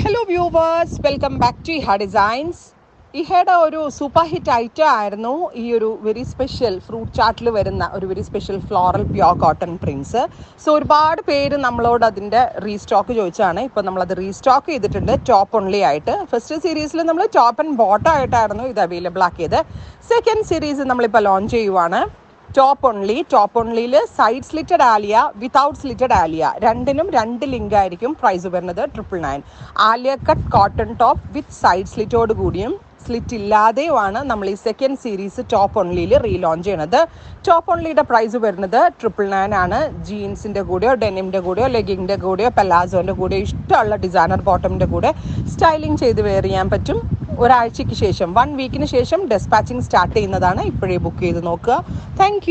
Hello viewers, welcome back to Iha designs. ഇഹയുടെ ഒരു super hit item ആയിരുന്നു ഈ ഒരു വെരി സ്പെഷ്യൽ ഫ്രൂട്ട് ചാർട്ടിൽ വരുന്ന ഒരു very special floral pure cotton Prince. So ഒരുപാട് പേര് നമ്മളോട് അതിൻ്റെ റീസ്റ്റോക്ക് ചോദിച്ചാണ്. ഇപ്പോൾ നമ്മളത് റീസ്റ്റോക്ക് ചെയ്തിട്ടുണ്ട് ടോപ്പ് ഓൺലി ആയിട്ട്. ഫസ്റ്റ് സീരീസിൽ നമ്മൾ ടോപ്പ് ആൻഡ് ബോട്ടം ആയിട്ടായിരുന്നു ഇത് അവൈലബിൾ ആക്കിയത്. സെക്കൻഡ് സീരീസ് നമ്മളിപ്പോൾ ലോഞ്ച് ചെയ്യുവാണ്. ടോപ്പ് ഓൺലിയിൽ side slitted Aliya, without slitted Aliya, രണ്ടിനും 2 ലിങ്ക് ആയിരിക്കും. പ്രൈസ് വരുന്നത് 999. Aliya cut cotton top with side സ്ലിറ്റോട് കൂടിയും സ്ലിറ്റ് ഇല്ലാതെയുമാണ് നമ്മൾ ഈ സെക്കൻഡ് സീരീസ് ടോപ്പ് ഓൺലിയിൽ റീലോഞ്ച് ചെയ്യണത്. ടോപ്പ് ഓൺലിയുടെ പ്രൈസ് വരുന്നത് 999 ആണ്. ജീൻസിൻ്റെ കൂടെയോ ഡെനിമിൻ്റെ കൂടെയോ ലെഗിങ്ങിൻ്റെ കൂടെയോ പെലാസോൻ്റെ കൂടെയോ ഇഷ്ടമുള്ള ഡിസൈനർ ബോട്ടമിൻ്റെ കൂടെ സ്റ്റൈലിംഗ് ചെയ്ത് വെയർ ചെയ്യാൻ പറ്റും. ഒരാഴ്ചയ്ക്ക് ശേഷം 1 വീക്കിന് ശേഷം ഡെസ്പാച്ചിങ് സ്റ്റാർട്ട് ചെയ്യുന്നതാണ്. ഇപ്പോഴേ ബുക്ക് ചെയ്ത് നോക്കുക. താങ്ക്